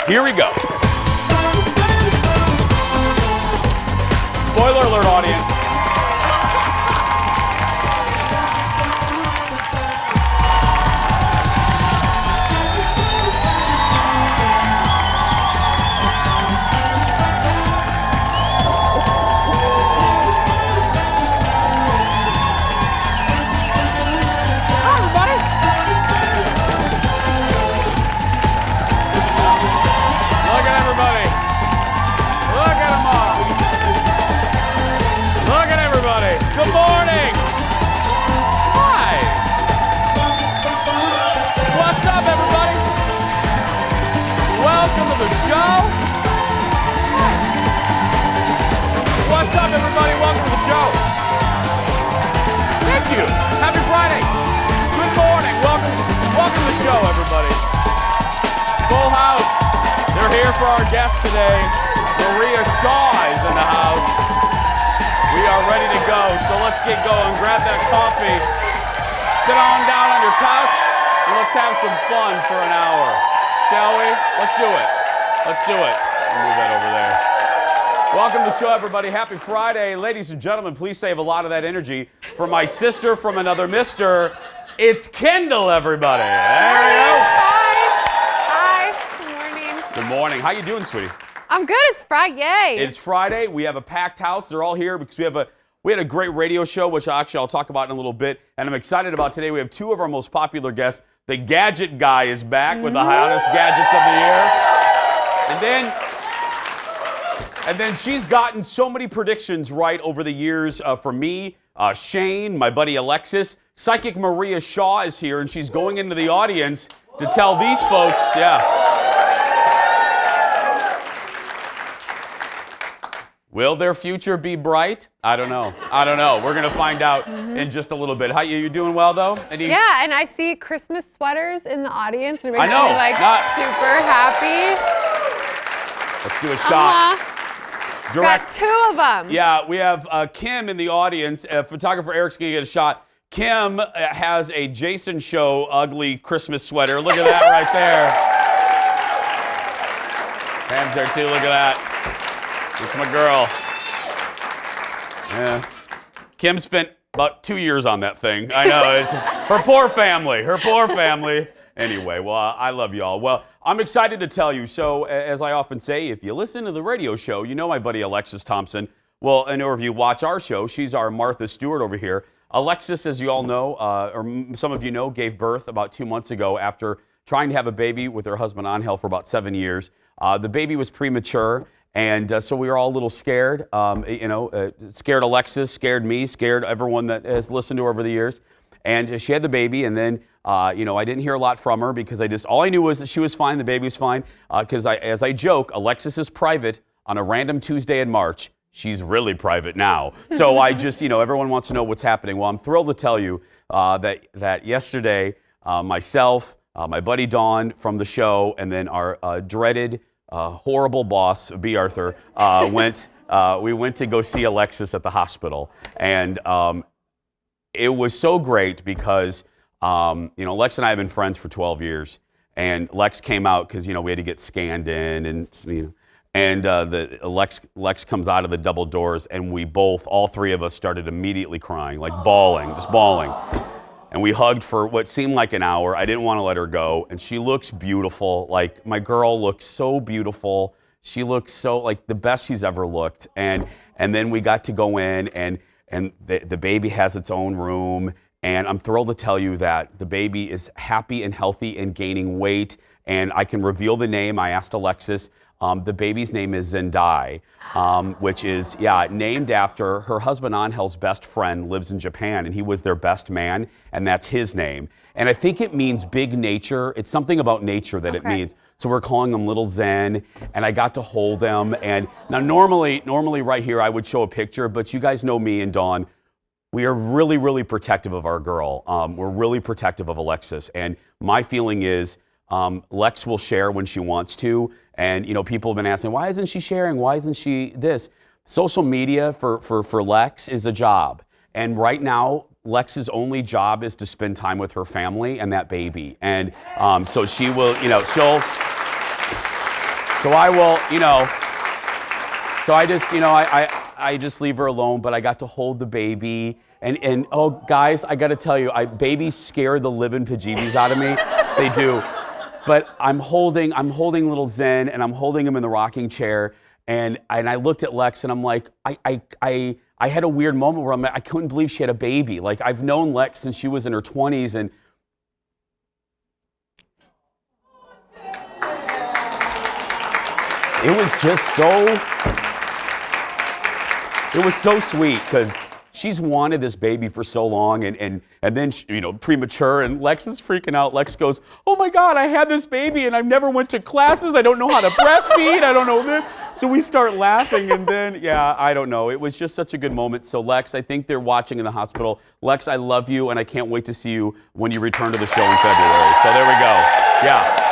Here we go. Spoiler alert, audience. Good morning! Hi! What's up, everybody? Welcome to the show. What's up, everybody? Welcome to the show. Thank you. Happy Friday. Good morning. Welcome to the show, everybody. Full house. They're here for our guest today. Maria Shaw is in the house. We are ready to go, so let's get going. Grab that coffee, sit on down on your couch, and let's have some fun for an hour. Shall we? Let's do it. Let's do it. Move that over there. Welcome to the show, everybody. Happy Friday. Ladies and gentlemen, please save a lot of that energy for my sister from another mister. It's Kendall, everybody. There we go. Hi. Good morning. Good morning. How you doing, sweetie? I'm good. It's Friday. It's Friday. We have a packed house. They're all here because we had a great radio show, which I'll talk about in a little bit. And I'm excited about today. We have two of our most popular guests. The Gadget Guy is back with the hottest gadgets of the year. And then she's gotten so many predictions right over the years from me, Shane, my buddy Alexis. Psychic Maria Shaw is here, and she's going into the audience to tell these folks, will their future be bright? I don't know. We're going to find out in just a little bit. How you doing well, though? Yeah, and I see Christmas sweaters in the audience. And it makes I know. me, super happy. Let's do a shot. Got two of them. Yeah, we have Kim in the audience. Photographer Eric's going to get a shot. Kim has a Jason Show ugly Christmas sweater. Look at that right there. Pam's there, too. Look at that. It's my girl. Yeah. Kim spent about 2 years on that thing. I know. It's her poor family. Anyway, well, I love y'all. Well, I'm excited to tell you. So, as I often say, if you listen to the radio show, you know my buddy Alexis Thompson. Well, and or if you watch our show, she's our Martha Stewart over here. Alexis, as you all know, or some of you know, gave birth about 2 months ago after trying to have a baby with her husband Angel for about 7 years. The baby was premature. And so we were all a little scared, scared Alexis, scared me, scared everyone that has listened to her over the years. And she had the baby, and then, I didn't hear a lot from her because all I knew was that she was fine, the baby was fine. Because as I joke, Alexis is private on a random Tuesday in March. She's really private now. So I just, everyone wants to know what's happening. Well, I'm thrilled to tell you that yesterday, myself, my buddy Dawn from the show, and then our dreaded horrible boss, B. Arthur, we went to go see Alexis at the hospital. And it was so great because, Lex and I have been friends for 12 years. And Lex came out because, we had to get scanned in. And Lex comes out of the double doors. And all three of us started immediately crying, like bawling, just bawling. And we hugged for what seemed like an hour. I didn't want to let her go. And she looks beautiful. Like, my girl looks so beautiful. She looks so, like, the best she's ever looked. And then we got to go in, and the baby has its own room. And I'm thrilled to tell you that the baby is happy and healthy and gaining weight. And I can reveal the name. I asked Alexis. The baby's name is Zendai, which is, named after her husband Angel's best friend lives in Japan, and he was their best man, and that's his name. And I think it means big nature. It's something about nature that it means. So we're calling him Little Zen, and I got to hold him. And now normally right here I would show a picture, but you guys know me and Dawn. We are really, really protective of our girl. We're really protective of Alexis. And my feeling is Lex will share when she wants to. And, people have been asking, why isn't she sharing? Why isn't she this? Social media for Lex is a job. And right now, Lex's only job is to spend time with her family and that baby. And so she will, So I will, so I just, I just leave her alone, but I got to hold the baby. And oh, guys, I got to tell you, babies scare the living bejeebies out of me. They do. But I'm holding little Zen, and I'm holding him in the rocking chair. And I looked at Lex, and I'm like, I had a weird moment where I couldn't believe she had a baby. Like, I've known Lex since she was in her 20s, and it was just so sweet, because she's wanted this baby for so long, and then she, premature, and Lex is freaking out. Lex goes, "Oh my God, I had this baby and I've never went to classes. I don't know how to breastfeed. I don't know this." So we start laughing, and then, I don't know. It was just such a good moment. So Lex, I think they're watching in the hospital. Lex, I love you, and I can't wait to see you when you return to the show in February. So there we go. Yeah.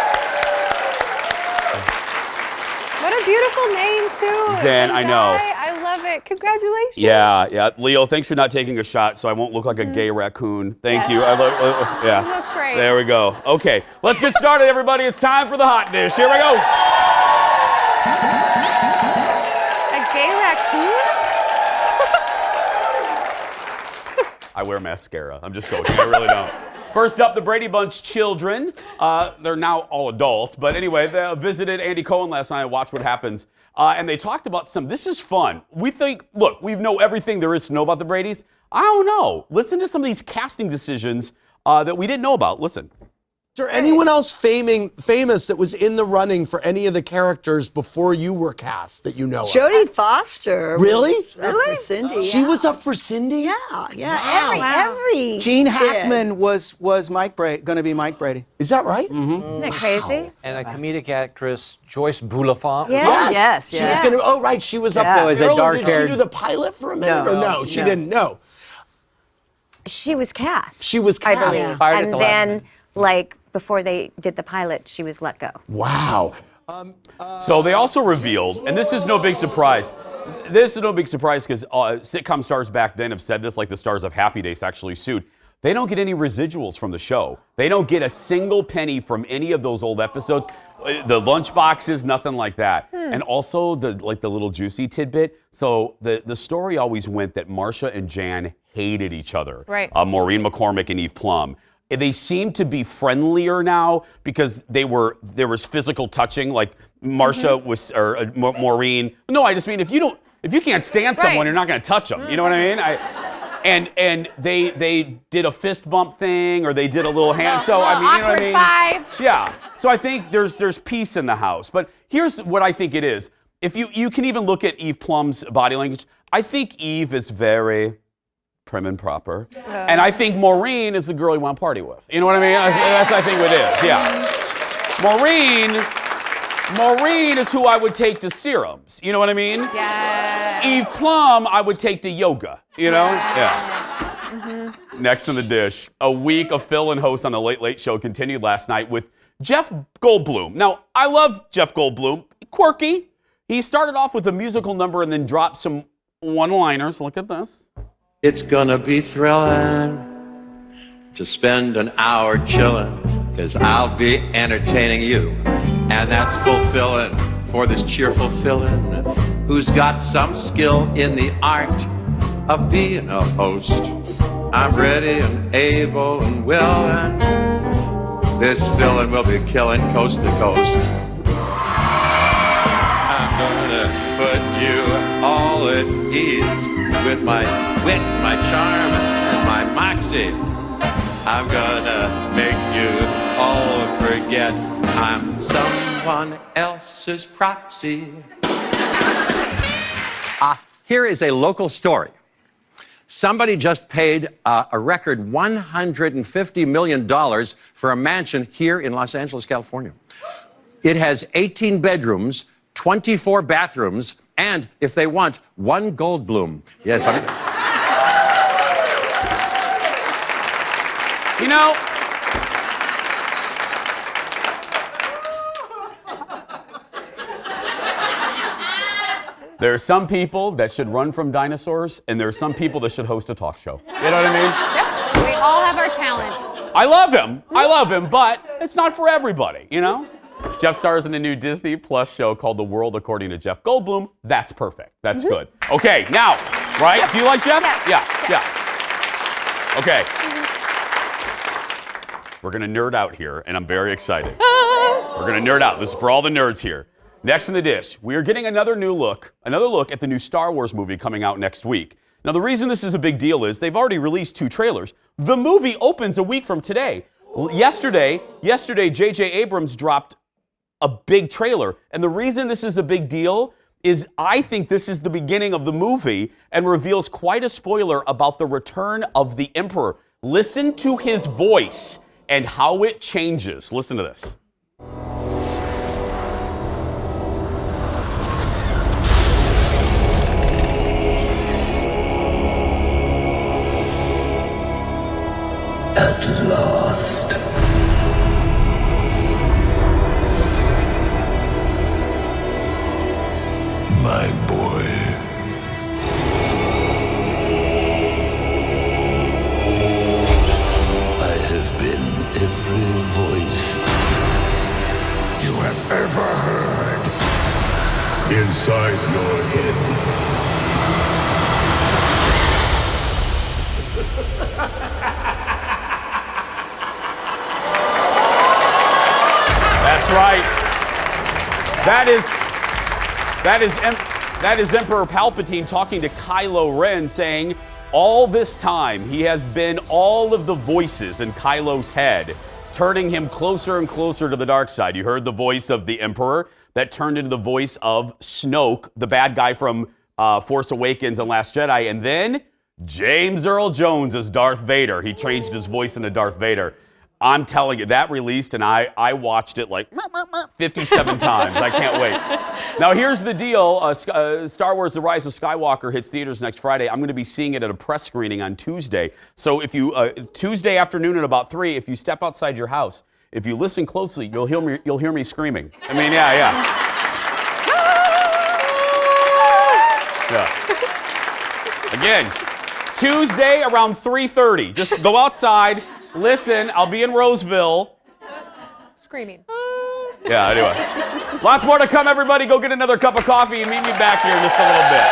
What a beautiful name, too. Zen, I know. I love it. Congratulations. Yeah. Leo, thanks for not taking a shot so I won't look like a gay raccoon. Thank you. I love, yeah. You look great. There we go. Okay, let's get started, everybody. It's time for the hot dish. Here we go. A gay raccoon? I wear mascara. I'm just joking. I really don't. First up, the Brady Bunch children. They're now all adults. But anyway, they visited Andy Cohen last night and watched what happens. And they talked about this is fun. We know everything there is to know about the Bradys. I don't know. Listen to some of these casting decisions that we didn't know about. Listen. Is there anyone else famous that was in the running for any of the characters before you were cast that you know of? Jodie Foster. Really? Was up for Cindy. She was up for Cindy? Yeah. Wow. Every Gene kid. Hackman was going to be Mike Brady. Is that right? Mm-hmm. Isn't that crazy? And a comedic actress, Joyce Bulifant. Yeah. Yes. She was gonna. Oh, right. She was up Yeah. for As a Did she dark-haired- do the pilot for a minute or no? She didn't. No. She was cast. She was I cast. believe. Fired at And the last then, minute. before they did the pilot, she was let go. Wow. So they also revealed, and this is no big surprise. This is no big surprise because sitcom stars back then have said this, like the stars of Happy Days actually sued. They don't get any residuals from the show. They don't get a single penny from any of those old episodes. The lunch boxes, nothing like that. And also the little juicy tidbit. So the story always went that Marcia and Jan hated each other. Right. Maureen McCormick and Eve Plum. They seem to be friendlier now because there was physical touching, like Marcia was, or Maureen. No, I just mean if you can't stand someone, Right. you're not going to touch them. You know what I mean? And they did a fist bump thing, or they did a little hand. So I mean, you know what I mean? Awkward five. Yeah. So I think there's peace in the house. But here's what I think it is. If you can even look at Eve Plum's body language, I think Eve is very prim and proper. And I think Maureen is the girl you want to party with. You know what I mean? That's I think what it is. Yeah. Maureen is who I would take to serums. You know what I mean? Yeah. Eve Plum, I would take to yoga. You know? Yeah. Next on the dish, a week of fill-in hosts on the Late Late Show continued last night with Jeff Goldblum. Now, I love Jeff Goldblum. Quirky. He started off with a musical number and then dropped some one-liners. Look at this. It's gonna be thrilling to spend an hour chilling, 'cause I'll be entertaining you. And that's fulfilling for this cheerful fill-in who's got some skill in the art of being a host. I'm ready and able and willing. This fill-in will be killing coast to coast. I'm gonna put you all at ease with my wit, my charm, and my moxie. I'm gonna make you all forget I'm someone else's proxy. Here is a local story. Somebody just paid a record $150 million for a mansion here in Los Angeles, California. It has 18 bedrooms, 24 bathrooms, and, if they want, 1 Goldblum. Yes, I mean... You know, there are some people that should run from dinosaurs, and there are some people that should host a talk show. You know what I mean? Yep. We all have our talents. I love him, but it's not for everybody, you know? Jeff stars in a new Disney Plus show called The World According to Jeff Goldblum. That's perfect. That's good. Okay, now, right? Do you like Jeff? Yeah. Okay. We're going to nerd out here, and I'm very excited. We're going to nerd out. This is for all the nerds here. Next in the dish, we are getting another look at the new Star Wars movie coming out next week. Now, the reason this is a big deal is they've already released 2 trailers. The movie opens a week from today. Yesterday, J.J. Abrams dropped a big trailer. And the reason this is a big deal is I think this is the beginning of the movie and reveals quite a spoiler about the return of the Emperor. Listen to his voice and how it changes. Listen to this. At last. My boy. I have been every voice you have ever heard inside your head. That's right. That is Emperor Palpatine talking to Kylo Ren, saying all this time he has been all of the voices in Kylo's head, turning him closer and closer to the dark side. You heard the voice of the Emperor that turned into the voice of Snoke, the bad guy from Force Awakens and Last Jedi, and then James Earl Jones as Darth Vader. He changed his voice into Darth Vader. I'm telling you, that released, and I watched it like 57 times. I can't wait. Now, here's the deal. Star Wars The Rise of Skywalker hits theaters next Friday. I'm going to be seeing it at a press screening on Tuesday. So if you, Tuesday afternoon at about 3, if you step outside your house, if you listen closely, you'll hear me screaming. I mean, yeah. Again, Tuesday around 3:30. Just go outside. Listen, I'll be in Roseville. Screaming. Yeah, anyway. Lots more to come, everybody. Go get another cup of coffee and meet me back here in just a little bit.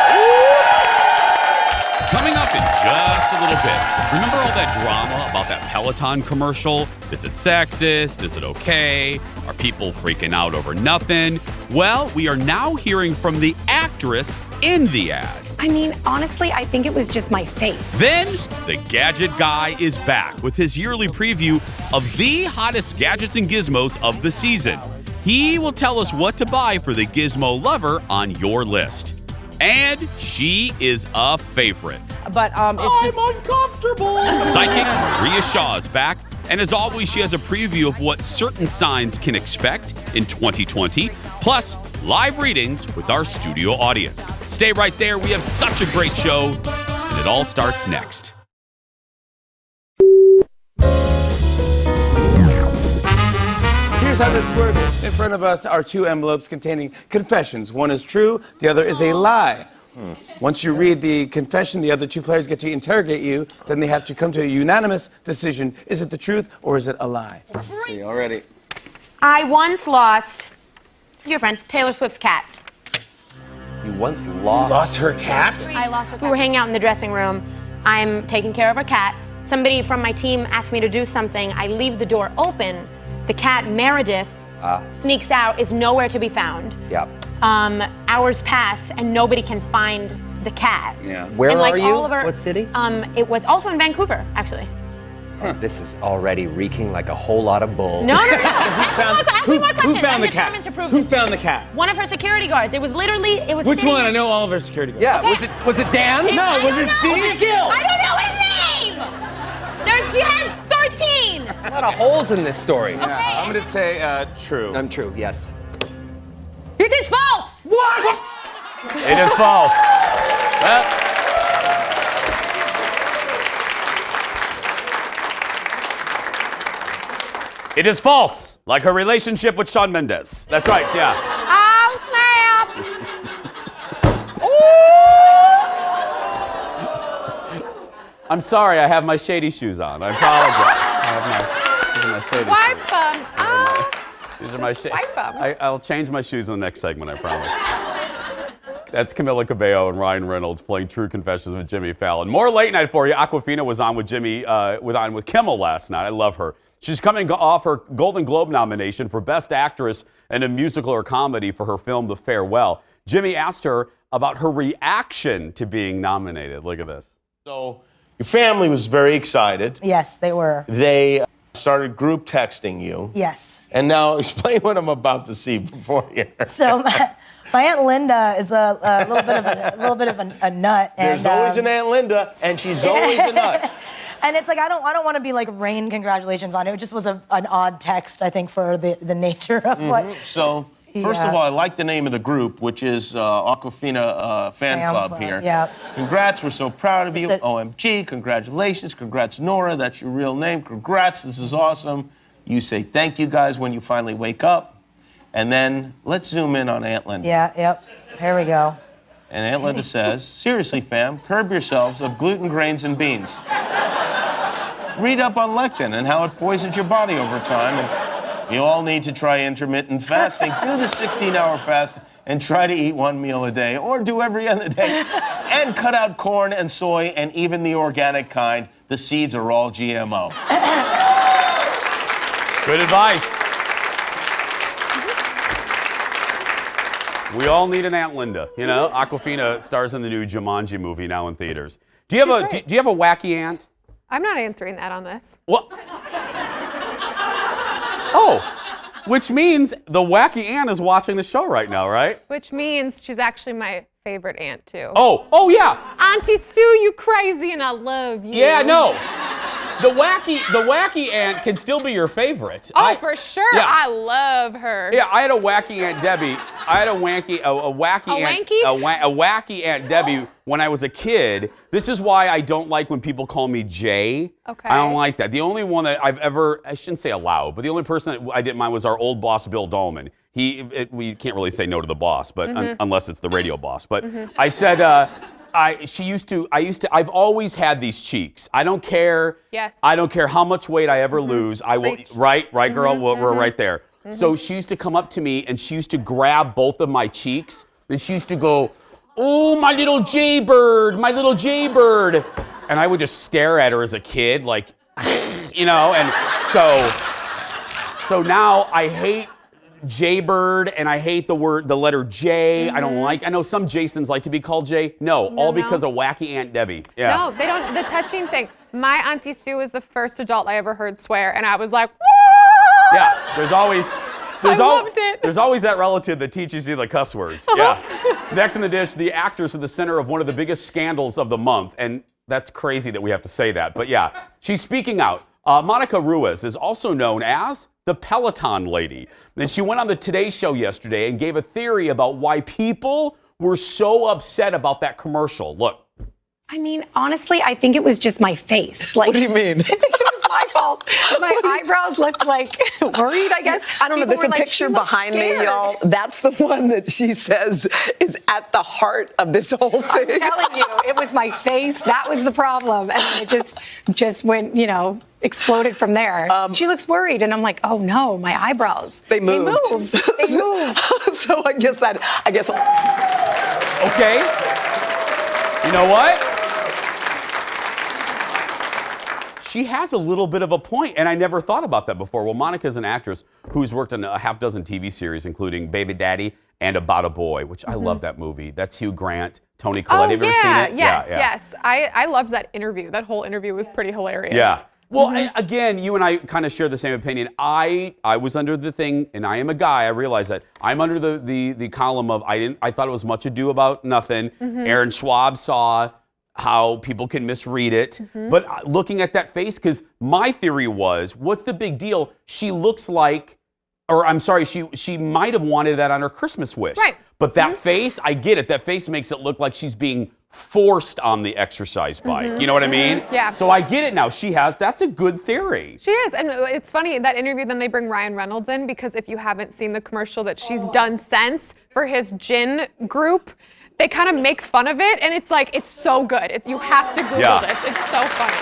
Coming up in just a little bit. Remember all that drama about that Peloton commercial? Is it sexist? Is it okay? Are people freaking out over nothing? Well, we are now hearing from the actress in the ad. I mean, honestly, I think it was just my face. Then, the Gadget Guy is back with his yearly preview of the hottest gadgets and gizmos of the season. He will tell us what to buy for the gizmo lover on your list. And she is a favorite. But I'm uncomfortable. Psychic Maria Shaw is back. And as always, she has a preview of what certain signs can expect in 2020, plus live readings with our studio audience. Stay right there. We have such a great show, and it all starts next. Here's how this works. In front of us are 2 envelopes containing confessions. One is true, the other is a lie. Once you read the confession, the other 2 players get to interrogate you. Then they have to come to a unanimous decision. Is it the truth or is it a lie? Let's see, already. I once lost, this is your friend, Taylor Swift's cat. You once lost her cat? I lost her cat. We were hanging out in the dressing room. I'm taking care of her cat. Somebody from my team asked me to do something. I leave the door open. The cat, Meredith, sneaks out, is nowhere to be found. Yep. Hours pass, and nobody can find the cat. Yeah. Where and, like, are you? all of our, What city? It was also in Vancouver, actually. This is already reeking like a whole lot of bull. No. Ask me more questions. Who found I'm the cat? determined to prove Who this found to the you. cat? One of her security guards. It was Which sitting one? I know all of her security guards. Yeah, Okay. was it Dan? I No, was don't it know. Steve Gill? I don't know his name! She has 13! A lot of holes in this story. Yeah, I'm going to say true. I'm true, yes. It is false! What? It is false. Well, it is false, like her relationship with Shawn Mendes. That's right, yeah. Oh, snap! I'm sorry, I have my shady shoes on. I apologize. I have my shady Wipe shoes. them off. These are my shoes. Wipe 'em. I'll change my shoes in the next segment, I promise. That's Camila Cabello and Ryan Reynolds playing True Confessions with Jimmy Fallon. More late night for you. Awkwafina was on with with Kimmel last night. I love her. She's coming off her Golden Globe nomination for Best Actress in a Musical or Comedy for her film The Farewell. Jimmy asked her about her reaction to being nominated. Look at this. So your family was very excited. Yes, they were. They started group texting you. Yes. And now explain what I'm about to see before here. So my Aunt Linda is a little bit of a nut. There's always an Aunt Linda, and she's always a nut. And it's like I don't want to be like rain congratulations on it. It just was an odd text, I think, for the nature of what. So first of all, I like the name of the group, which is Awkwafina Fan Club here. Yeah. Congrats, we're so proud of you. OMG, congratulations. Congrats, Nora. That's your real name. Congrats, this is awesome. You say thank you guys when you finally wake up. And then let's zoom in on Aunt Linda. Yeah, yep. Here we go. And Aunt Linda says, seriously, fam, curb yourselves of gluten, grains, and beans. Read up on lectin and how it poisons your body over time. And you all need to try intermittent fasting. Do the 16-hour fast and try to eat one meal a day, or do every other day. And cut out corn and soy and even the organic kind. The seeds are all GMO. Good advice. We all need an Aunt Linda, you know. Awkwafina stars in the new Jumanji movie now in theaters. Do you have do you have a wacky aunt? I'm not answering that on this. What? Oh, which means the wacky aunt is watching the show right now, right? Which means she's actually my favorite aunt too. Oh yeah. Auntie Sue, you crazy, and I love you. Yeah, no. The wacky aunt can still be your favorite. Oh, for sure. Yeah. I love her. Yeah, I had a wacky Aunt Debbie. I had a wacky Aunt Debbie when I was a kid. This is why I don't like when people call me Jay. Okay. I don't like that. The only one that I've ever, I shouldn't say allowed, but the only person that I didn't mind was our old boss, Bill Dolman. We can't really say no to the boss, but unless it's the radio boss. But I said, I've always had these cheeks. I don't care. Yes. I don't care how much weight I ever lose. I will, right, girl? We're right there. So she used to come up to me and she used to grab both of my cheeks and she used to go, "Oh, my little Jaybird, my little Jaybird." And I would just stare at her as a kid, like, you know, and so now I hate Jaybird, and I hate the letter J. I don't like. I know some Jasons like to be called J. No, all because of wacky Aunt Debbie. Yeah. No, they don't. The touching thing. My Auntie Sue was the first adult I ever heard swear, and I was like, "Whoa!" Yeah. There's always that relative that teaches you the cuss words. Yeah. Next in the dish, the actress at the center of one of the biggest scandals of the month, and that's crazy that we have to say that, but yeah, she's speaking out. Monica Ruiz is also known as the Peloton lady. And she went on the Today Show yesterday and gave a theory about why people were so upset about that commercial. Look. I mean, honestly, I think it was just my face. Like, What do you mean? I think it was my fault. My eyebrows looked like worried, I guess. I don't know. There's a picture behind me, y'all. That's the one that she says is at the heart of this whole thing. I'm telling you, it was my face. That was the problem. And then it just went, exploded from there. She looks worried, and I'm like, oh no, my eyebrows. They moved. They moved. So I guess. Okay. You know what? She has a little bit of a point, and I never thought about that before. Well, Monica's an actress who's worked on a half dozen TV series, including Baby Daddy and About a Boy, which I love that movie. That's Hugh Grant, Toni Collette. Have you ever seen it? Yes. I loved that interview. That whole interview was pretty hilarious. Yeah. Well, again, you and I kind of share the same opinion. I was under the thing, and I am a guy. I realize that I'm under the column of I thought it was much ado about nothing. Aaron Schwab saw how people can misread it. But looking at that face, because my theory was, what's the big deal? She looks like, or I'm sorry, she might have wanted that on her Christmas wish. Right. But that face, I get it. That face makes it look like she's being forced on the exercise bike. You know what I mean? Yeah. So I get it now. That's a good theory. She is. And it's funny, that interview, then they bring Ryan Reynolds in, because if you haven't seen the commercial that she's done since for his gin group, they kind of make fun of it, and it's like, it's so good. You have to Google this. It's so funny.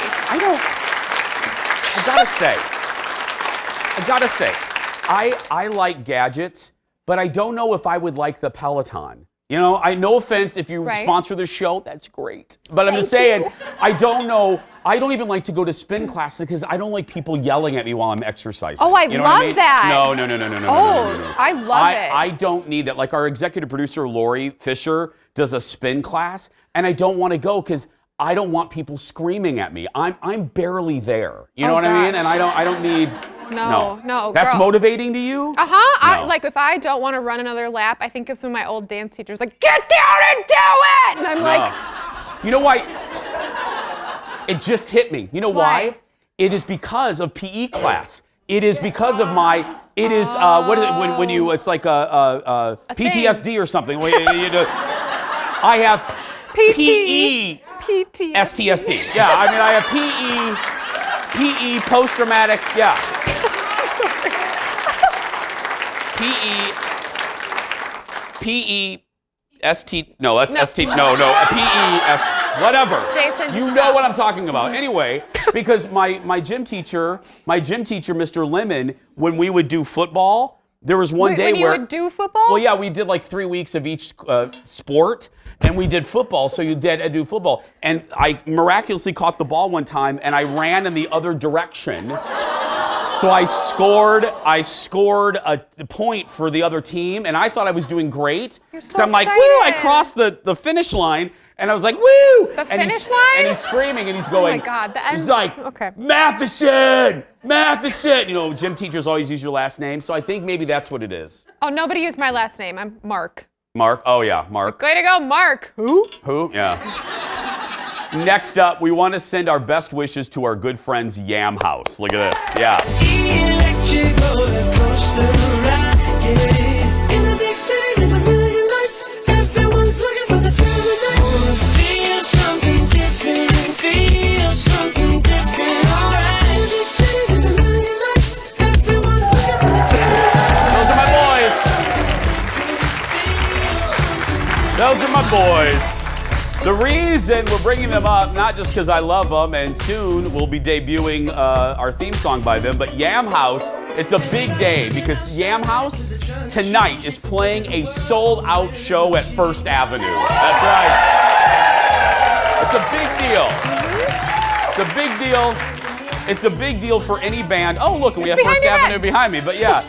I I like gadgets, but I don't know if I would like the Peloton. You know, no offense, if you sponsor the show, that's great. But I'm just saying, I don't know. I don't even like to go to spin classes because I don't like people yelling at me while I'm exercising. Oh, I you know love what I mean? that. No. Oh, I love it. I don't need that. Like our executive producer, Lori Fisher, does a spin class, and I don't want to go because I don't want people screaming at me. I'm barely there. You know what I mean? And I don't need. No. That's girl. motivating to you? Uh-huh. Like if I don't want to run another lap, I think of some of my old dance teachers like, get down and do it! And I'm like, you know why? It just hit me. You know why? It is because of PE class. It is because of my, it is, what is it, when you, it's like a PTSD or something. I have PE. STSD. Yeah, I mean, I have PE, post-traumatic, yeah. PEST, no, that's ST, no, PES, whatever. Jason, you know what I'm talking about. Anyway, because my gym teacher, Mr. Lemon, when we would do football, there was one day when you where would do football? Well, yeah, we did like 3 weeks of each sport, and we did football. So you did do football, and I miraculously caught the ball one time, and I ran in the other direction. So I scored a point for the other team, and I thought I was doing great. So I'm like, woo! I crossed the finish line, and I was like, woo! The finish line? And he's screaming, and he's going, oh my God, the he's like, Matheson! You know, gym teachers always use your last name, so I think maybe that's what it is. Oh, nobody used my last name. I'm Mark. Mark? Oh, yeah, Mark. Way to go, Mark. Who? Yeah. Next up, we want to send our best wishes to our good friends Yam House. Look at this. Yeah. Those are my boys. The reason we're bringing them up, not just because I love them, and soon we'll be debuting our theme song by them, but Yam House, it's a big day because Yam House tonight is playing a sold-out show at First Avenue. That's right. It's a big deal. It's a big deal. It's a big deal for any band. Oh, look, we have First Avenue behind me. But yeah,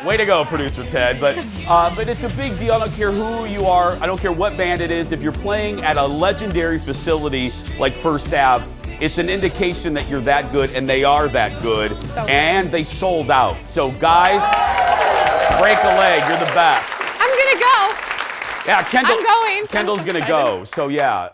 way to go, Producer Ted. But it's a big deal. I don't care who you are. I don't care what band it is. If you're playing at a legendary facility like First Ave, it's an indication that you're that good, and they are that good. And they sold out. So guys, break a leg. You're the best. I'm gonna go. Yeah, Kendall. I'm going. Kendall's gonna go. So yeah,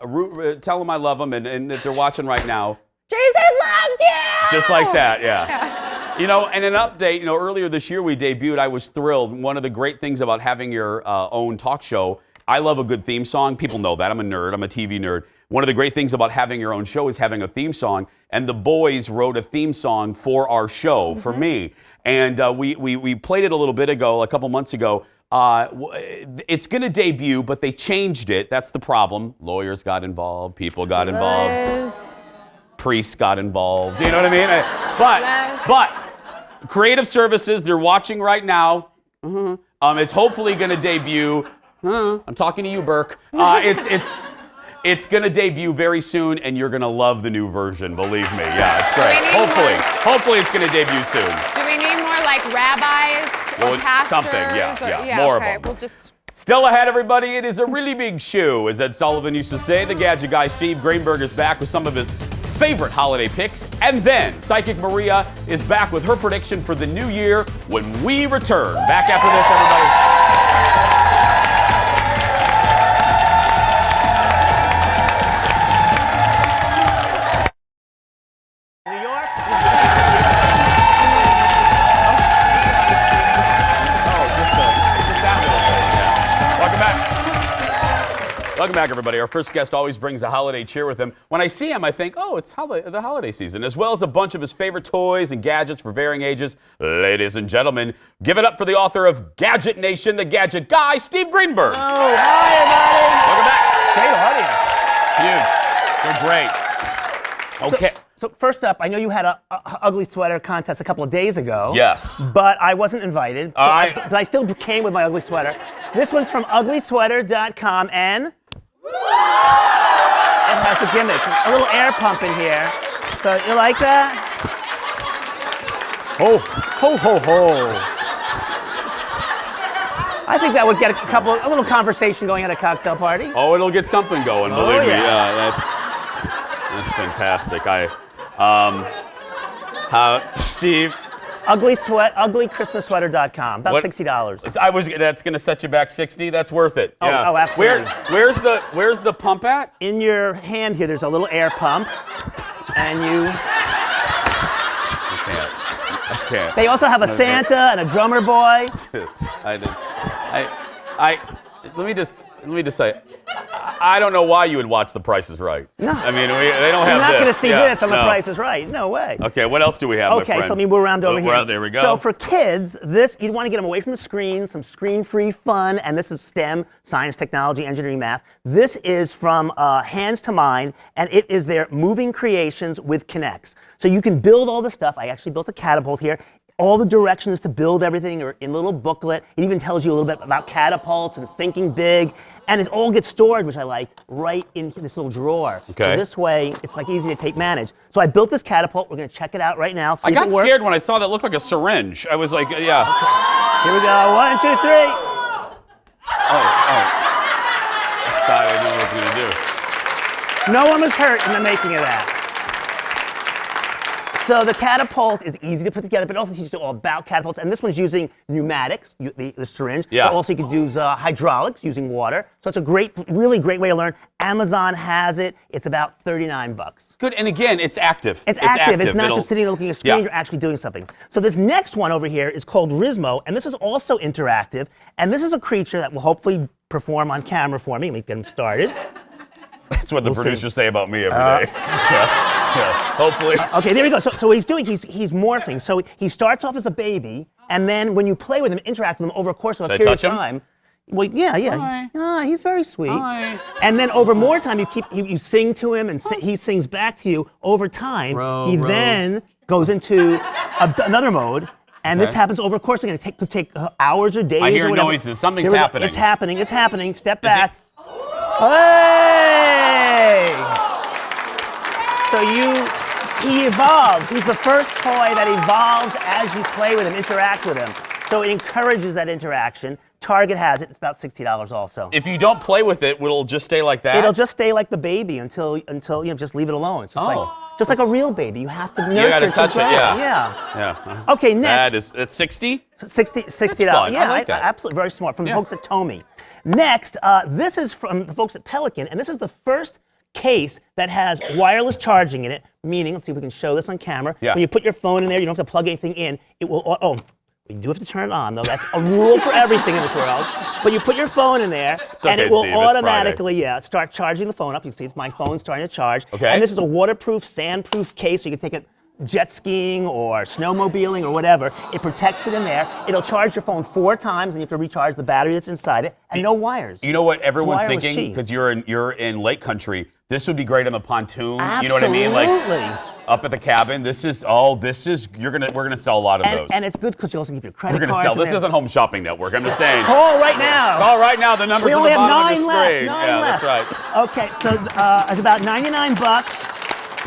tell them I love them, and if they're watching right now. Jason loves you! Just like that, yeah. You know, and an update, you know, earlier this year we debuted, I was thrilled. One of the great things about having your own talk show, I love a good theme song. People know that. I'm a nerd. I'm a TV nerd. One of the great things about having your own show is having a theme song. And the boys wrote a theme song for our show, for me. And we played it a little bit ago, a couple months ago. It's going to debut, but they changed it. That's the problem. Lawyers got involved. People got involved. Priests got involved. You know what I mean? But creative services, they're watching right now. It's hopefully going to debut. I'm talking to you, Burke. It's going to debut very soon, and you're going to love the new version. Believe me. Yeah, it's great. Hopefully it's going to debut soon. Do we need more like rabbis or pastors? Something. Yeah. More of them. We'll just. Still ahead, everybody. It is a really big shoe, as Ed Sullivan used to say. The Gadget Guy, Steve Greenberg, is back with some of his favorite holiday picks. And then Psychic Maria is back with her prediction for the new year when we return. Back after this, everybody. Welcome back, everybody. Our first guest always brings a holiday cheer with him. When I see him, I think, oh, it's the holiday season, as well as a bunch of his favorite toys and gadgets for varying ages. Ladies and gentlemen, give it up for the author of Gadget Nation, the Gadget Guy, Steve Greenberg. Oh, hi, everybody. Welcome back. Great audience. Huge. They're great. Okay. So first up, I know you had a ugly sweater contest a couple of days ago. Yes. But I wasn't invited. So but I still came with my ugly sweater. This one's from uglysweater.com, and it has a gimmick, a little air pump in here. So you like that? Ho, ho, ho, ho. I think that would get a little conversation going at a cocktail party. Oh, it'll get something going, believe me. Yeah, that's fantastic. Steve. Uglychristmassweater.com. About $60. That's gonna set you back 60. That's worth it. Yeah. Oh, absolutely. Where's the pump at? In your hand here, there's a little air pump, and you. I can't. They also have a Santa and a drummer boy. Let me just say, I don't know why you would watch The Price is Right. No. I mean, they don't have this. You're not going to see this on no. The Price is Right. No way. Okay, what else do we have, my Okay, friend? so let me move around over here. There we go. So for kids, you want to get them away from the screen, some screen-free fun, and this is STEM, science, technology, engineering, math. This is from Hands to Mind, and it is their moving creations with Kinects. So you can build all the stuff. I actually built a catapult here. All the directions to build everything are in a little booklet. It even tells you a little bit about catapults and thinking big. And it all gets stored, which I like, right in this little drawer. Okay. So this way, it's like easy to take manage. So I built this catapult. We're going to check it out right now. See I got if it works. scared when I saw that looked like a syringe. I was like, yeah. Okay. Here we go. 1, 2, 3. Oh. I thought I knew what I was going to do. No one was hurt in the making of that. So the catapult is easy to put together, but it also teaches you all about catapults. And this one's using pneumatics, the syringe. Yeah. But also you could use hydraulics using water. So it's a really great way to learn. Amazon has it. It's about $39. Good, and again, it's active. It's active. It's not just sitting and looking at a screen. You're actually doing something. So this next one over here is called Rizmo, and this is also interactive. And this is a creature that will hopefully perform on camera for me. Let me get him started. That's what the producers say about me every day. Hopefully. Okay, there we go. So what he's doing, he's morphing. So he starts off as a baby, and then when you play with him, interact with him over a course of a period of time. Well, yeah. He's very sweet. Hi. And then over more time, you sing to him, and he sings back to you over time. He then goes into another mode. And this happens over a course again. It could take hours or days. I hear or whatever. noises. Something's happening. It's happening. It's happening. Step back. Hey! So he evolves. He's the first toy that evolves as you play with him, interact with him. So it encourages that interaction. Target has it. It's about $60 also. If you don't play with it, it'll just stay like that? It'll just stay like the baby until just leave it alone. It's just like a real baby. You have to nurture it. You gotta touch it, yeah. Okay, next. That's 60? $60. Fun. Yeah, I like that. Absolutely. Very smart. From the folks at Tomy. Next, this is from the folks at Pelican, and this is the first case that has wireless charging in it, meaning, let's see if we can show this on camera. Yeah. When you put your phone in there, you don't have to plug anything in. It will, you do have to turn it on, though. That's a rule for everything in this world. But you put your phone in there, and it will automatically, start charging the phone up. You can see my phone's starting to charge. Okay. And this is a waterproof, sandproof case, so you can take it jet skiing or snowmobiling or whatever. It protects it in there. It'll charge your phone 4 times, and you have to recharge the battery that's inside it, and no wires. You know what everyone's thinking? cheese. Because you're in Lake Country. This would be great on the pontoon. Absolutely. You know what I mean? Like up at the cabin. We're gonna sell a lot of those. And it's good because you also keep your credit We're gonna cards sell. in This there. isn't Home Shopping Network. I'm just saying. Call right now. Call right now. The number's We on only the have bottom of 9 the left. screen. 9 Yeah, left. that's right. Okay, so it's about $99.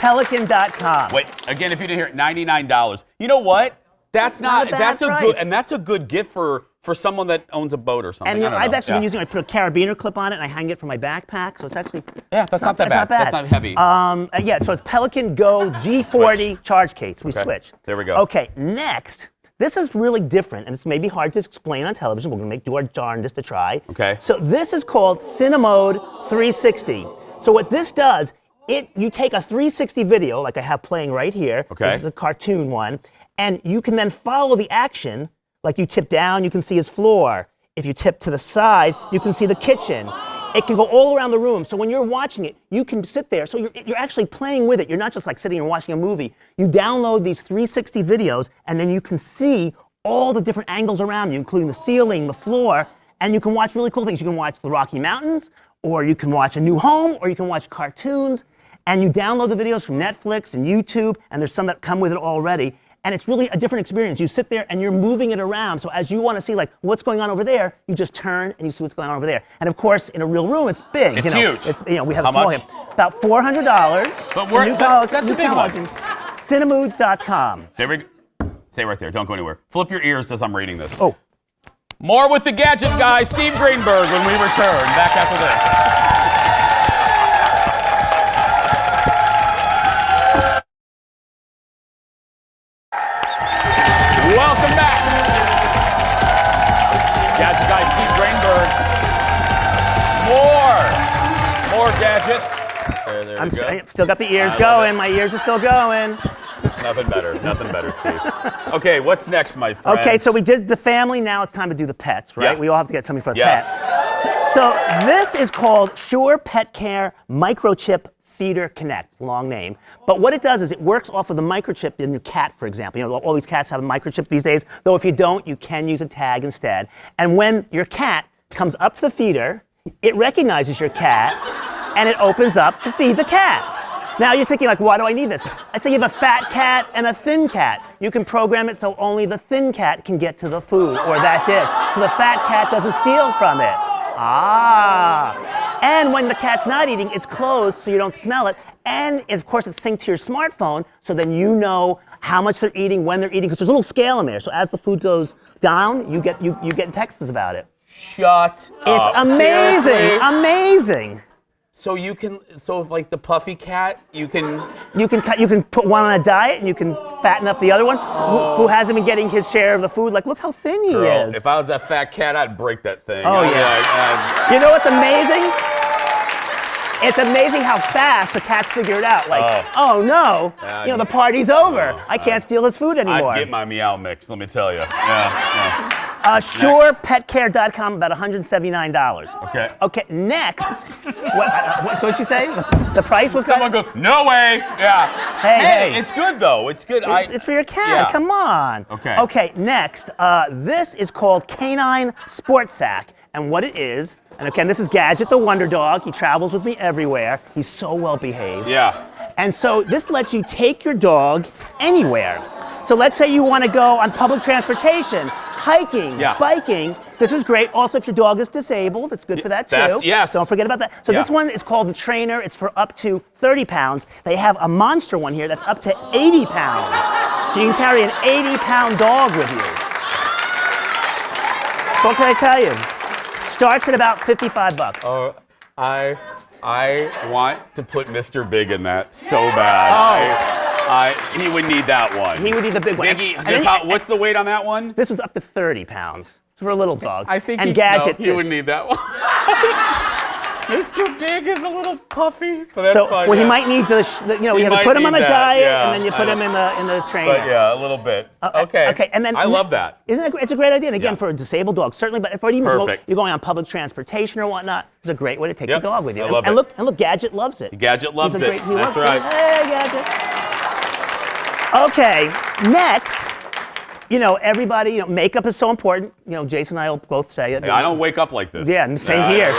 Pelican.com. Wait, again, if you didn't hear it, $99. You know what? That's not a bad price. that's a good gift for someone that owns a boat or something. And I've actually been using it. I put a carabiner clip on it, and I hang it from my backpack, so it's actually that's not that bad. That's not heavy. So it's Pelican Go G40 charge case. We switched. There we go. Okay, next. This is really different, and it's maybe hard to explain on television. We're going to do our darndest to try. Okay. So this is called Cinemode 360. So what this does, you take a 360 video, like I have playing right here. Okay. This is a cartoon one. And you can then follow the action. Like you tip down, you can see his floor. If you tip to the side, you can see the kitchen. It can go all around the room. So when you're watching it, you can sit there. So you're actually playing with it. You're not just like sitting and watching a movie. You download these 360 videos, and then you can see all the different angles around you, including the ceiling, the floor, and you can watch really cool things. You can watch the Rocky Mountains, or you can watch A New Home, or you can watch cartoons. and you download the videos from Netflix and YouTube, and there's some that come with it already. And it's really a different experience. You sit there and you're moving it around. So as you want to see like what's going on over there, you just turn and you see what's going on over there. And of course, in a real room, it's big. It's huge. It's, we have How a small much? here. About $400. But that's a big one. Cinemood.com. There we go. Stay right there. Don't go anywhere. Flip your ears as I'm reading this. Oh. More with the Gadget Guy, Steve Greenberg, when we return. Back after this. Welcome back. Gadget Guy, Steve Greenberg. More gadgets. There I'm we go. still got the ears going. My ears are still going. Nothing better, Steve. Okay, what's next, my friend? Okay, so we did the family. Now it's time to do the pets, right? Yeah. We all have to get something for the Yes. pet. So this is called Sure Pet Care Microchip Feeder Connect, long name. But what it does is it works off of the microchip in your cat, for example. You know, all these cats have a microchip these days, though if you don't, you can use a tag instead. And when your cat comes up to the feeder, it recognizes your cat, and it opens up to feed the cat. Now you're thinking like, why do I need this? Let's say you have a fat cat and a thin cat. You can program it so only the thin cat can get to the food or that dish, so the fat cat doesn't steal from it. And when the cat's not eating, it's closed so you don't smell it. And of course it's synced to your smartphone, so then you know how much they're eating, when they're eating, because there's a little scale in there. So as the food goes down, you get texts about it. Shut up. It's amazing, Seriously? amazing. So you can, like the puffy cat, you can put one on a diet and you can fatten up the other one who hasn't been getting his share of the food. Like, look how thin he Girl, is. if I was that fat cat, I'd break that thing. Oh, I'd be yeah. like, You know what's amazing? It's amazing how fast the cats figure it out. Like, oh no, the party's over. I can't steal his food anymore. I'd get my meow mix, let me tell you. Yeah. SurePetCare.com, about $179. Okay. Okay, next. What's what she say? The price was Someone goes, no way. Yeah. Hey. It's good though. It's good. It's for your cat. Yeah. Come on. Okay. Okay, next. This is called Canine Sport Sack. And what it is, and again, this is Gadget the Wonder Dog. He travels with me everywhere. He's so well behaved. Yeah. And so this lets you take your dog anywhere. So let's say you want to go on public transportation, hiking, biking. This is great. Also, if your dog is disabled, it's good for that too. Yes. Don't forget about that. So this one is called the Trainer. It's for up to 30 pounds. They have a monster one here that's up to 80 pounds. So you can carry an 80-pound dog with you. What can I tell you? Starts at about $55. Oh, I want to put Mr. Big in that so bad. He would need that one. He would need the big one. Biggie, what's the weight on that one? This was up to 30 pounds. It's for a little dog. I think Gadget. he would need that one. Mr. Big is a little puffy, but that's fine. Well, he might need you have to put him on a diet, and then you put him in the trainer. But yeah, a little bit. Okay. Okay, and then I love that. Isn't it? It's a great idea. And again, for a disabled dog, certainly. But if even Perfect. you're going on public transportation or whatnot, it's a great way to take the dog with you. I love and it. Look, Gadget loves it. Gadget loves it. He That's loves right. it. Hey, Gadget. Okay, next. Everybody, makeup is so important. Jason and I will both say it. Hey, I don't wake up like this. Yeah, same here.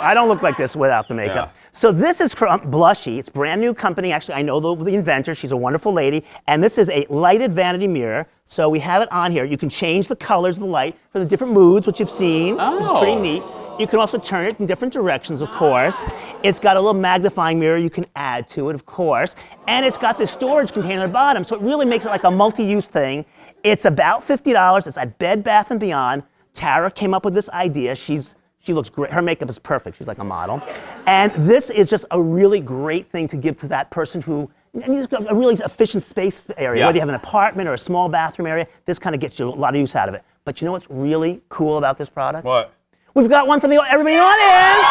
I don't look like this without the makeup. Yeah. So this is from Blushy. It's a brand new company. Actually, I know the inventor. She's a wonderful lady. And this is a lighted vanity mirror. So we have it on here. You can change the colors of the light for the different moods, which you've seen, which is pretty neat. You can also turn it in different directions, of course. It's got a little magnifying mirror you can add to it, of course. And it's got this storage container at the bottom, so it really makes it like a multi-use thing. It's about $50. It's at Bed Bath & Beyond. Tara came up with this idea. She looks great. Her makeup is perfect. She's like a model. And this is just a really great thing to give to that person who needs a really efficient space area. Whether you have an apartment or a small bathroom area, this kind of gets you a lot of use out of it. But you know what's really cool about this product? What? We've got one from everybody in the audience.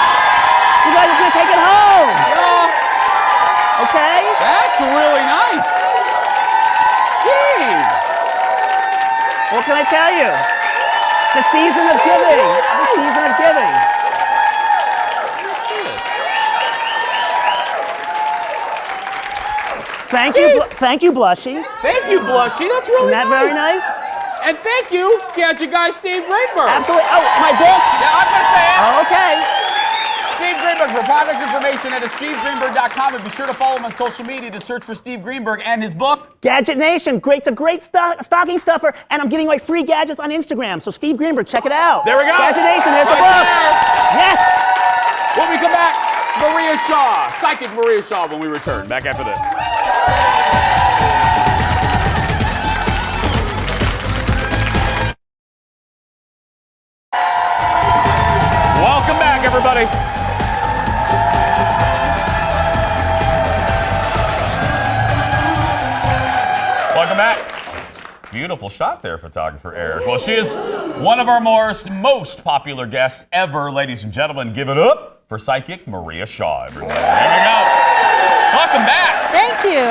You guys are going to take it home. Yeah. Okay? That's really nice. Steve. What can I tell you? The season of giving. The season of giving. Thank you, Blushy. Thank you, Blushy. That's really Isn't that very nice? And thank you, Gadget Guy Steve Greenberg. Absolutely. Oh, my book. Yeah, I'm going to say it. Oh, okay. Steve Greenberg, for product information, head to stevegreenberg.com and be sure to follow him on social media to search for Steve Greenberg and his book. Gadget Nation, it's a great stocking stuffer, and I'm giving away free gadgets on Instagram. So Steve Greenberg, check it out. There we go. Gadget Nation, there's the book. Yes. When we come back, Maria Shaw, psychic Maria Shaw, when we return. Back after this. Welcome back, everybody. Welcome back. Beautiful shot there, photographer Eric. Well, she is one of our most popular guests ever. Ladies and gentlemen, give it up for psychic Maria Shaw, everybody. There we go. Welcome back. Thank you.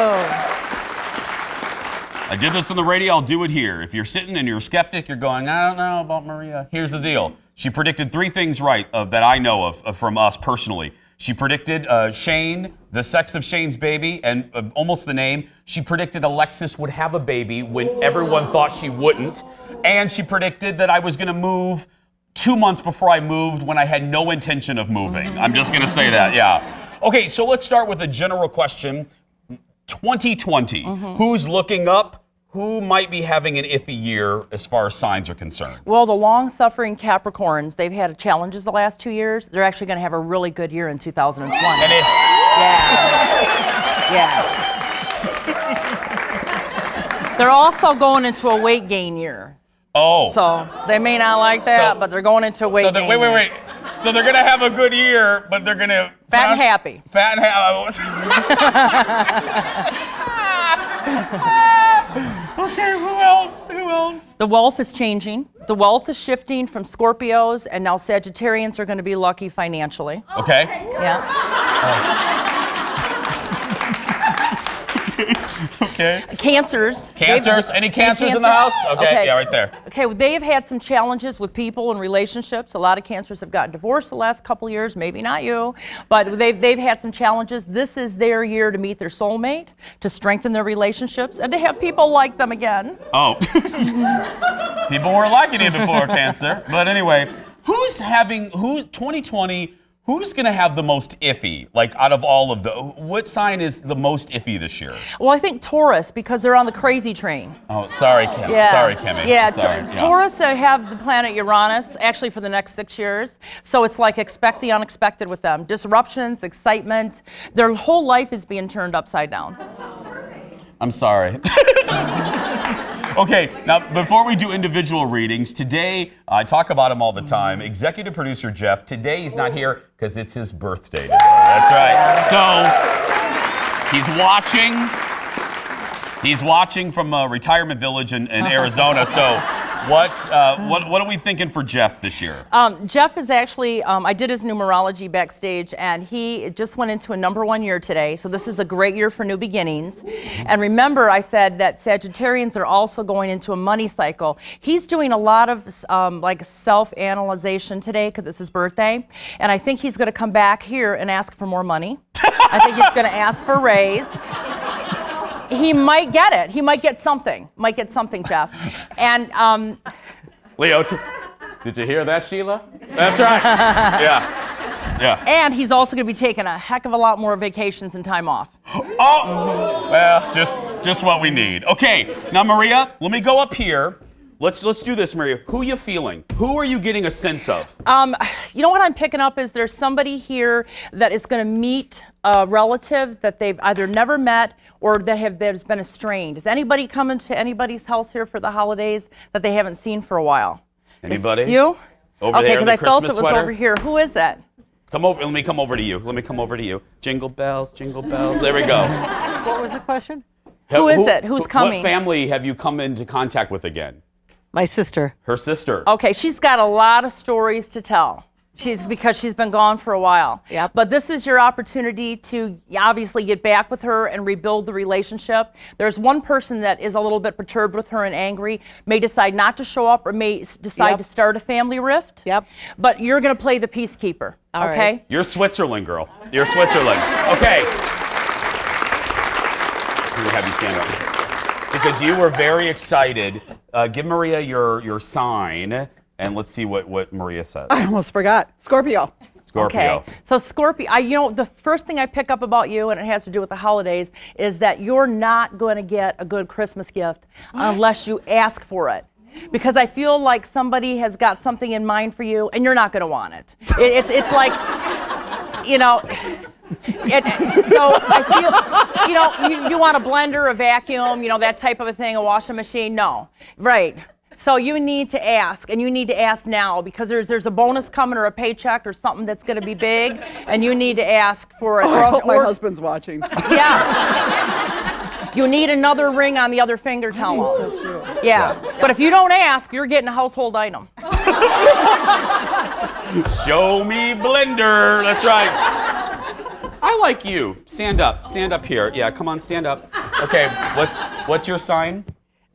I did this on the radio, I'll do it here. If you're sitting and you're a skeptic, you're going, I don't know about Maria. Here's the deal. She predicted 3 things right that I know of from us personally. She predicted Shane, the sex of Shane's baby, and almost the name. She predicted Alexis would have a baby when everyone thought she wouldn't. And she predicted that I was going to move 2 months before I moved when I had no intention of moving. I'm just going to say that, yeah. Okay, so let's start with a general question. 2020, who's looking up? Who might be having an iffy year as far as signs are concerned? Well, the long-suffering Capricorns, they've had challenges the last 2 years. They're actually going to have a really good year in 2020. And Yeah. They're also going into a weight gain year. Oh. So they may not like that, but they're going into a weight gain. Wait. So they're going to have a good year, but they're going to... Fat and happy. Fat and happy. Okay, who else? The wealth is changing. The wealth is shifting from Scorpios, and now Sagittarians are going to be lucky financially. Okay. Yeah. Okay. Cancers. Any cancers in the house? Okay, yeah, right there. Okay, well, they've had some challenges with people and relationships. A lot of cancers have gotten divorced the last couple of years, maybe not you, but they've had some challenges. This is their year to meet their soulmate, to strengthen their relationships, and to have people like them again. Oh. People weren't liking you before, Cancer. But anyway, 2020, who's going to have the most iffy, like out of all of what sign is the most iffy this year? Well, I think Taurus, because they're on the crazy train. Oh, sorry, Kim. Yeah. Sorry, Kimmy. Yeah, Sorry. Taurus, they have the planet Uranus, actually for the next 6 years. So it's like expect the unexpected with them. Disruptions, excitement. Their whole life is being turned upside down. I'm sorry. Okay, now before we do individual readings, today, I talk about him all the time, executive producer Jeff, today he's not here because it's his birthday today. That's right. So, he's watching from a retirement village in Arizona. So, what are we thinking for Jeff this year? Jeff is actually, I did his numerology backstage, and he just went into a #1 year today. So this is a great year for new beginnings. And remember, I said that Sagittarians are also going into a money cycle. He's doing a lot of like self-analyzation today because it's his birthday. And I think he's going to come back here and ask for more money. I think he's going to ask for a raise. He might get it. He might get something. Jeff. And Leo, did you hear that, Sheila? That's right. Yeah. And he's also going to be taking a heck of a lot more vacations and time off. Oh, well, just what we need. Okay, now Maria, let me go up here. Let's do this, Maria. Who are you feeling? Who are you getting a sense of? You know what I'm picking up is there's somebody here that is going to meet a relative that they've either never met or that's been estranged. Is anybody coming to anybody's house here for the holidays that they haven't seen for a while? Anybody? You? Over okay, there in the because I felt it Christmas was sweater? over here. Who is that? Come over. Let me come over to you. Jingle bells, jingle bells. There we go. What was the question? Who is it? Who's coming? What family have you come into contact with again? My sister. Her sister. Okay, she's got a lot of stories to tell. Because she's been gone for a while. Yep. But this is your opportunity to obviously get back with her and rebuild the relationship. There's one person that is a little bit perturbed with her and angry, may decide not to show up or may decide to start a family rift. Yep. But you're going to play the peacekeeper, All okay? right. You're Switzerland, girl. You're Switzerland. Okay. I'm going to have you stand up. Because you were very excited. Give Maria your sign. And let's see what Maria says. I almost forgot. Scorpio. Scorpio. Okay. So Scorpio, the first thing I pick up about you, and it has to do with the holidays, is that you're not going to get a good Christmas gift unless you ask for it. Because I feel like somebody has got something in mind for you, and you're not going to want it. It's like, so I feel, you want a blender, a vacuum, that type of a thing, a washing machine? No. Right. So you need to ask, and you need to ask now, because there's a bonus coming or a paycheck or something that's going to be big, and you need to ask for it. I hope my husband's watching. Yeah. You need another ring on the other finger, tell him. So true. Yeah. But if you don't ask, you're getting a household item. Show me blender. That's right. I like you. Stand up. Stand up here. Yeah, come on, stand up. Okay, what's your sign?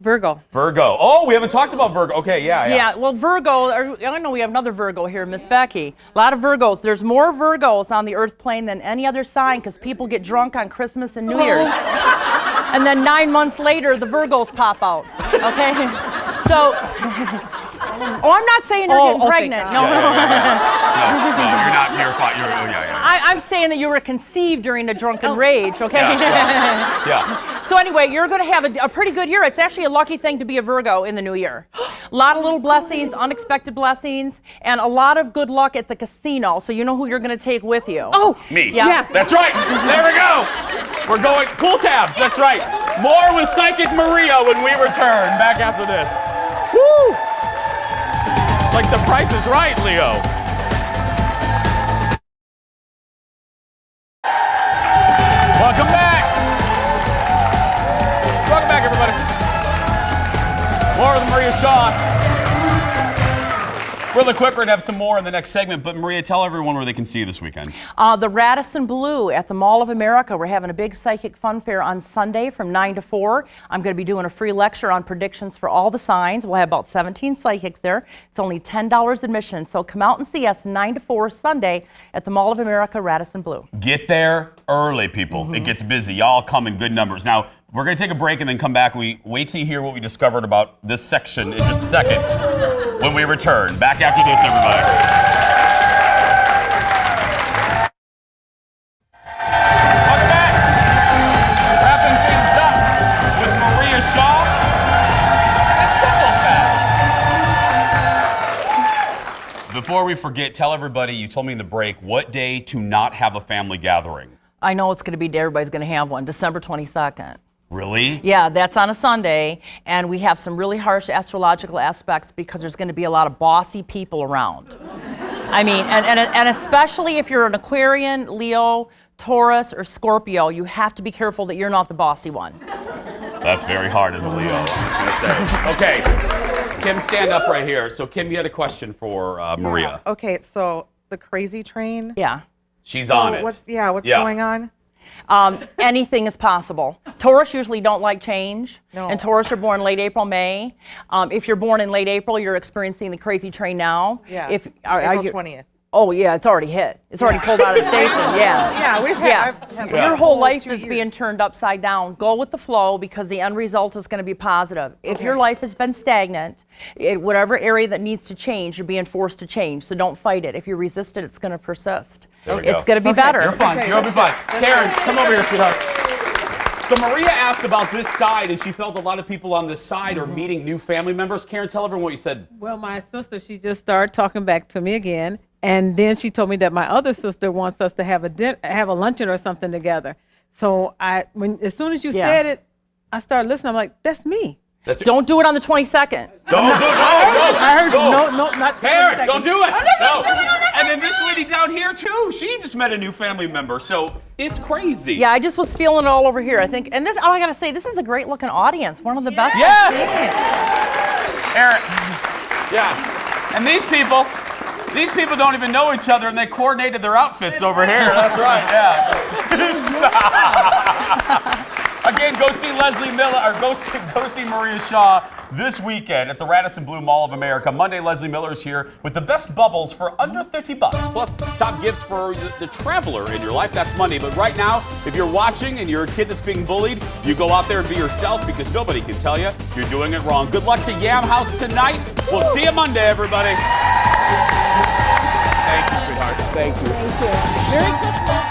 Virgo. Virgo. Oh, we haven't talked about Virgo. Okay, yeah. Yeah, well, Virgo, I know we have another Virgo here, Miss Becky. A lot of Virgos. There's more Virgos on the earth plane than any other sign because people get drunk on Christmas and New Year's. And then 9 months later, the Virgos pop out. Okay? So, I'm not saying you're getting pregnant. No, No, you're not. I'm saying that you were conceived during a drunken rage, okay? Yeah. So anyway, you're going to have a pretty good year. It's actually a lucky thing to be a Virgo in the new year. A lot of little blessings, unexpected blessings, and a lot of good luck at the casino. So you know who you're going to take with you. Oh, me. Yeah. That's right. There we go. We're going pool tabs. That's right. More with Psychic Maria when we return. Back after this. Woo! Like the Price is Right, Leo. Welcome back. Welcome back, everybody. More with Maria Shaw. Really quick, we're going to have some more in the next segment, but Maria, tell everyone where they can see you this weekend. The Radisson Blu at the Mall of America. We're having a big psychic fun fair on Sunday from 9 to 4. I'm going to be doing a free lecture on predictions for all the signs. We'll have about 17 psychics there. It's only $10 admission, so come out and see us 9 to 4 Sunday at the Mall of America, Radisson Blu. Get there early, people. It gets busy. Y'all come in good numbers. Now, we're going to take a break and then come back. Wait till you hear what we discovered about this section in just a second when we return. Back after this, everybody. Welcome back. Wrapping things up with Maria Shaw and Football Fan. Before we forget, tell everybody, you told me in the break, what day to not have a family gathering. I know it's going to be, everybody's going to have one, December 22nd. Really? Yeah, that's on a Sunday, and we have some really harsh astrological aspects because there's going to be a lot of bossy people around. I mean, and especially if you're an Aquarian, Leo, Taurus, or Scorpio, you have to be careful that you're not the bossy one. That's very hard as a Leo, I'm just going to say. Okay, Kim, stand up right here. So, Kim, you had a question for Maria. Okay, so the crazy train. Yeah. She's on it. What's going on? Anything is possible. Taurus usually don't like change, and Taurus are born late April, May. If you're born in late April, you're experiencing the crazy train now. Yeah. April 20th. Oh yeah, it's already hit. It's already pulled out of the station. Yeah. Yeah, we've had. Your whole life is being turned upside down. Go with the flow because the end result is going to be positive. If your life has been stagnant, whatever area that needs to change, you're being forced to change. So don't fight it. If you resist it, it's going to persist. It's going to be better. You're fine. You'll be fine. Karen, come over here, sweetheart. So Maria asked about this side, and she felt a lot of people on this side are meeting new family members. Karen, tell everyone what you said. Well, my sister, she just started talking back to me again, and then she told me that my other sister wants us to have a luncheon or something together. So as soon as you said it, I started listening. I'm like, that's me. Don't do it on the 22nd. Don't do it. I heard no, not Karen, don't do it. No. And then this lady down here too. She just met a new family member, so it's crazy. Yeah, I just was feeling it all over here. I think, and this, I gotta say, this is a great looking audience. One of the best. Yes. Aaron. Yeah. And these people don't even know each other, and they coordinated their outfits over here. That's right. Yeah. Again, go see Leslie Miller, or go see Maria Shaw this weekend at the Radisson Blu Mall of America. Monday, Leslie Miller's here with the best bubbles for under $50. Plus, top gifts for the traveler in your life. That's Monday. But right now, if you're watching and you're a kid that's being bullied, you go out there and be yourself because nobody can tell you you're doing it wrong. Good luck to Yam House tonight. We'll see you Monday, everybody. Thank you, sweetheart. sweetheart. Thank you. Thank you. Merry Christmas.